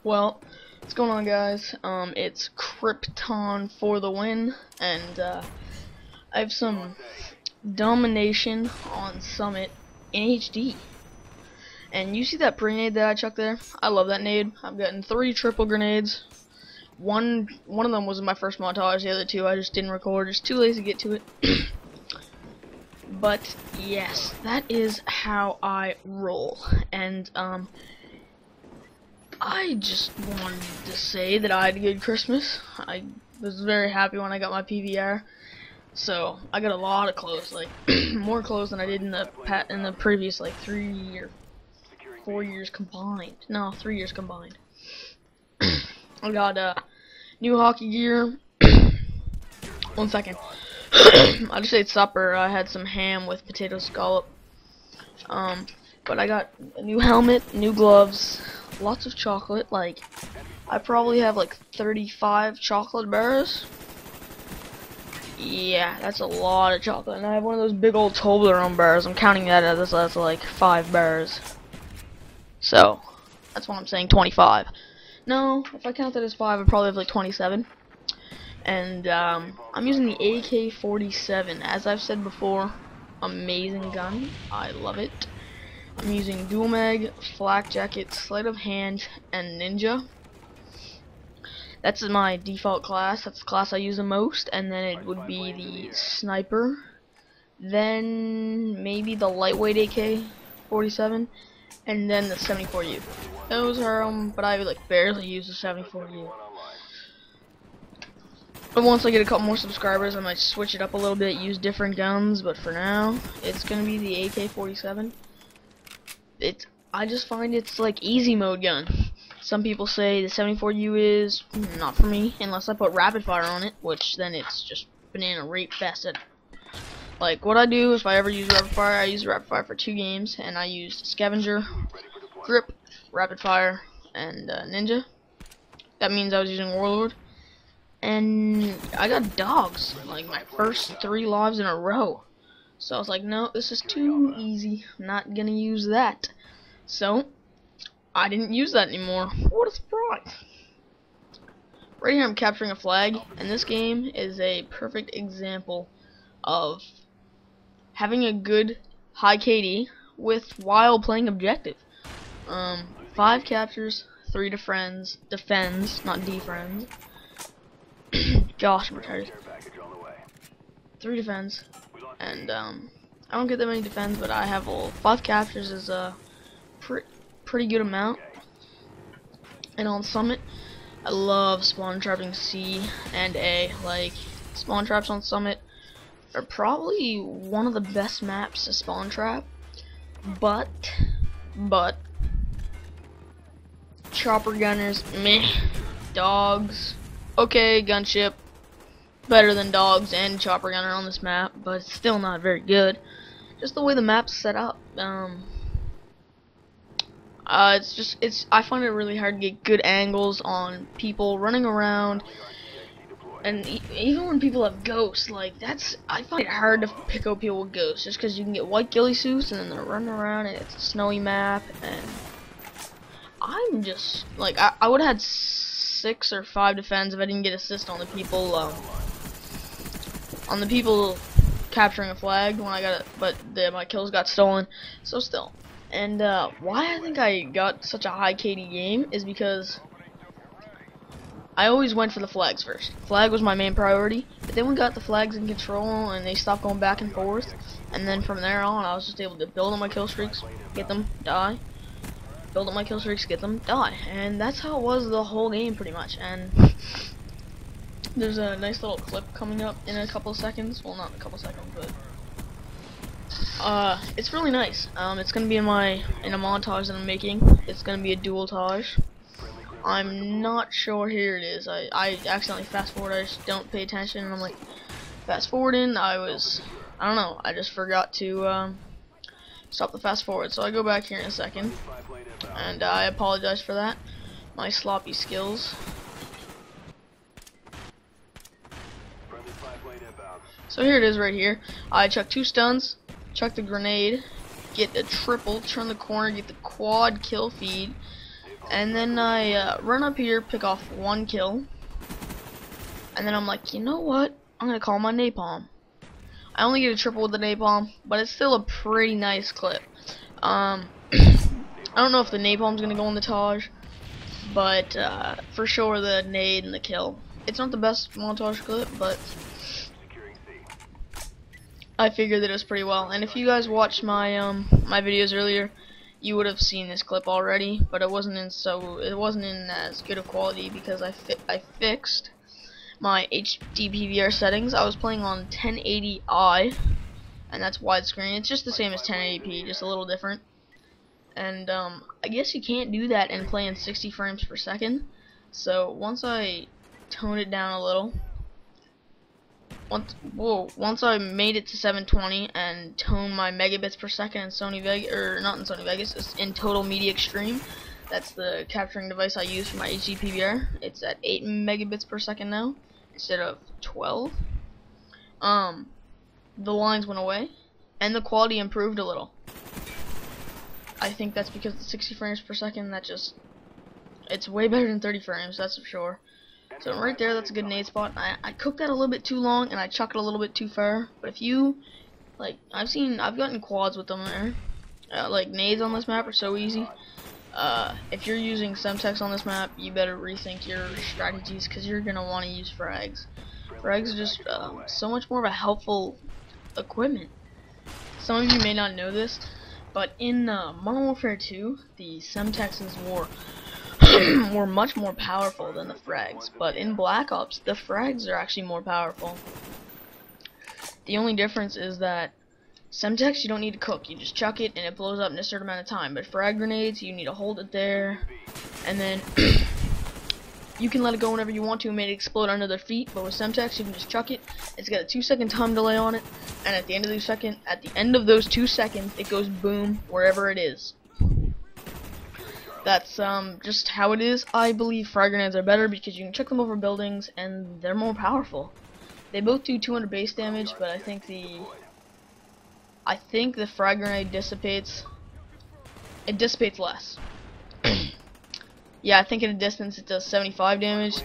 Well, what's going on, guys? It's Krypton for the win, and I have some Domination on Summit in HD. And you see that pre-nade that I chucked there? I love that nade. I've gotten 3 triple grenades. One of them was in my first montage. The other 2 I just didn't record. Just too lazy to get to it. But yes, that is how I roll. And I just wanted to say that I had a good Christmas. I was very happy when I got my PVR. So I got a lot of clothes, like more clothes than I did in the previous like 3 or 4 years combined. No, 3 years combined. I got new hockey gear. 1 second. I just ate supper. I had some ham with potato scallop. But I got a new helmet, new gloves, lots of chocolate. Like, I probably have like 35 chocolate bars. Yeah, that's a lot of chocolate. And I have one of those big old Toblerone bars. I'm counting that as that's like 5 bars. So, that's what I'm saying, 25. No, if I count that as 5, I probably have like 27. And I'm using the AK-47. As I've said before, amazing gun. I love it. I'm using dual mag, flak jacket, sleight of hand, and ninja. That's my default class. That's the class I use the most. And then it would be the sniper. Then maybe the lightweight AK-47. And then the 74U. Those are but I like barely use the 74U. But once I get a couple more subscribers, I might switch it up a little bit, use different guns. But for now, it's gonna be the AK-47. I just find it's like easy mode gun. Some people say the 74U is not for me unless I put rapid fire on it, which then it's just banana rape fested. Like what I do if I ever use rapid fire, I use rapid fire for 2 games, and I used scavenger, grip, rapid fire, and ninja. That means I was using warlord, and I got dogs like my first 3 lives in a row. So I was like, no, this is too easy. I'm not gonna use that. So I didn't use that anymore. What a surprise! Right here I'm capturing a flag, and this game is a perfect example of having a good high KD while playing objective. 5 captures, 3 defends, not defriends. Gosh, I'm retarded. 3 defends, and I don't get that many defends, but I have 5 captures is a pretty good amount. And on Summit, I love spawn trapping C and A. Like, spawn traps on Summit are probably one of the best maps to spawn trap, but chopper gunners, meh. Dogs, okay. Gunship, better than dogs and chopper gunner on this map, but it's still not very good. Just the way the map's set up. I find it really hard to get good angles on people running around, and even when people have ghosts, like I find it hard to pick out people with ghosts, just because you can get white ghillie suits and then they're running around and it's a snowy map, and I'm just like I would have had 6 or 5 defends if I didn't get assist on the people capturing a flag when I got it, but my kills got stolen. So still. And why I think I got such a high KD game is because I always went for the flags first. Flag was my main priority, but then we got the flags in control and they stopped going back and forth, and then from there on I was just able to build on my kill streaks, get them, die, build up my kill streaks, get them, die, and that's how it was the whole game pretty much. And there's a nice little clip coming up in a couple of seconds. Well, not a couple seconds, but it's really nice. It's gonna be in a montage that I'm making. It's gonna be a dual-tage. I'm not sure. Here it is. I accidentally fast forward. I just don't pay attention, and I'm like fast forwarding. I don't know. I just forgot to stop the fast forward. So I go back here in a second, and I apologize for that. My sloppy skills. So here it is right here. I chuck 2 stuns, chuck the grenade, get a triple, turn the corner, get the quad kill feed, And then I run up here, pick off 1 kill, and then I'm like, you know what? I'm gonna call my napalm. I only get a triple with the napalm, but it's still a pretty nice clip. I don't know if the napalm's gonna go in the Taj, but for sure the nade and the kill. It's not the best montage clip, but I figured that it was pretty well. And if you guys watched my my videos earlier, you would have seen this clip already, but it wasn't in as good a quality because I fixed my HD PVR settings. I was playing on 1080i, and that's widescreen. It's just the same as 1080p, just a little different. And I guess you can't do that and play in 60 frames per second. So once I toned it down a little, once I made it to 720 and toned my megabits per second in Sony Vegas, or not in Sony Vegas, it's in Total Media Extreme. That's the capturing device I use for my HD PVR. It's at 8 megabits per second now instead of 12. The lines went away and the quality improved a little. I think that's because the 60 frames per second, it's way better than 30 frames, that's for sure. So right there, that's a good nade spot. I cooked that a little bit too long and I chucked it a little bit too far. But if you, like, I've gotten quads with them there. Like, nades on this map are so easy. If you're using Semtex on this map, you better rethink your strategies because you're going to want to use frags. Frags are just so much more of a helpful equipment. Some of you may not know this, but in Modern Warfare 2, the Semtexes were much more powerful than the frags. But in Black Ops, the frags are actually more powerful. The only difference is that Semtex, you don't need to cook. You just chuck it and it blows up in a certain amount of time. But frag grenades, you need to hold it there, and then you can let it go whenever you want to and make it explode under their feet. But with Semtex, you can just chuck it. It's got a 2-second time delay on it, and at the end of those 2 seconds, it goes boom wherever it is. That's just how it is. I believe frag grenades are better because you can chuck them over buildings and they're more powerful. They both do 200 base damage, but I think the frag grenade dissipates less. Yeah, I think at a distance it does 75 damage,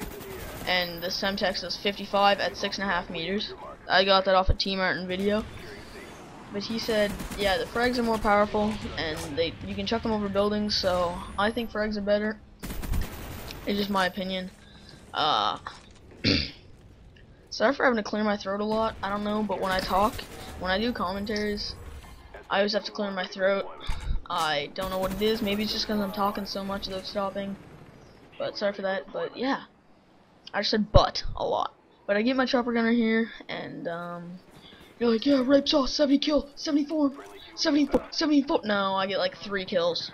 and the Semtex does 55 at 6.5 meters. I got that off a T Martin video. But he said, yeah, the frags are more powerful, and you can chuck them over buildings, so I think frags are better. It's just my opinion. Sorry for having to clear my throat a lot. I don't know, but when I do commentaries, I always have to clear my throat. I don't know what it is. Maybe it's just because I'm talking so much without stopping. But sorry for that. But yeah, I just said "but" a lot. But I get my chopper gunner here, and you're like, yeah, rape saw 70 kill, 74, 74. No, I get like 3 kills.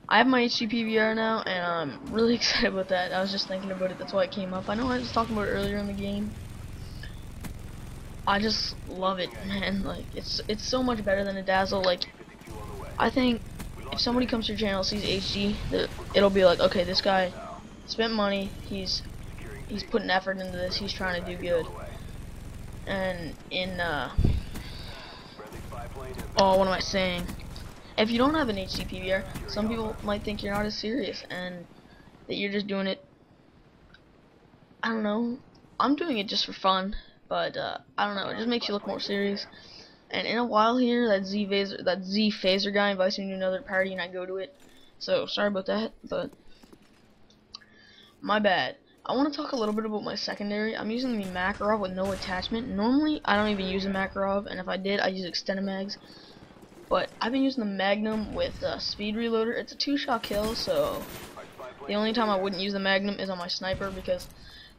I have my HD PVR now, and I'm really excited about that. I was just thinking about it. That's why it came up. I know I was talking about it earlier in the game. I just love it, man. Like, it's so much better than a Dazzle. Like, I think if somebody comes to your channel, sees HD, it'll be like, okay, this guy spent money. He's putting effort into this. He's trying to do good. And what am I saying? If you don't have an HD PVR, some people might think you're not as serious and that you're just doing it. I don't know. I'm doing it just for fun, but I don't know. It just makes you look more serious. And in a while here, that Z phaser guy invites me to another party, and I go to it. So sorry about that, but my bad. I want to talk a little bit about my secondary. I'm using the Makarov with no attachment. Normally, I don't even use a Makarov, and if I did, I use extended mags. But I've been using the Magnum with speed reloader. It's a 2-shot kill, so the only time I wouldn't use the Magnum is on my sniper, because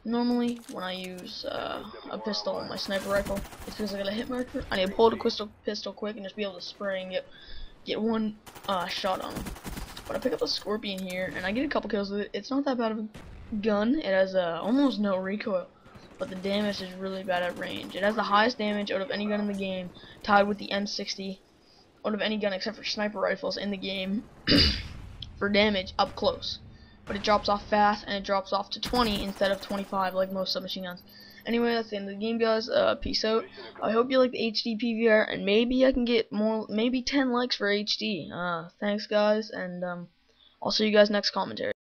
normally when I use a pistol on my sniper rifle, it's because I got a hit marker. I need to pull the pistol quick and just be able to spray and get one shot on them. But I pick up a Scorpion here, and I get a couple kills with it. It's not that bad of a gun. It has almost no recoil, but the damage is really bad at range. It has the highest damage out of any gun in the game, tied with the M60 out of any gun except for sniper rifles in the game for damage up close. But it drops off fast, and it drops off to 20 instead of 25 like most submachine guns. Anyway, that's the end of the game, guys. Peace out. I hope you like the HD PVR, and maybe I can get maybe 10 likes for HD. Thanks, guys, and I'll see you guys next commentary.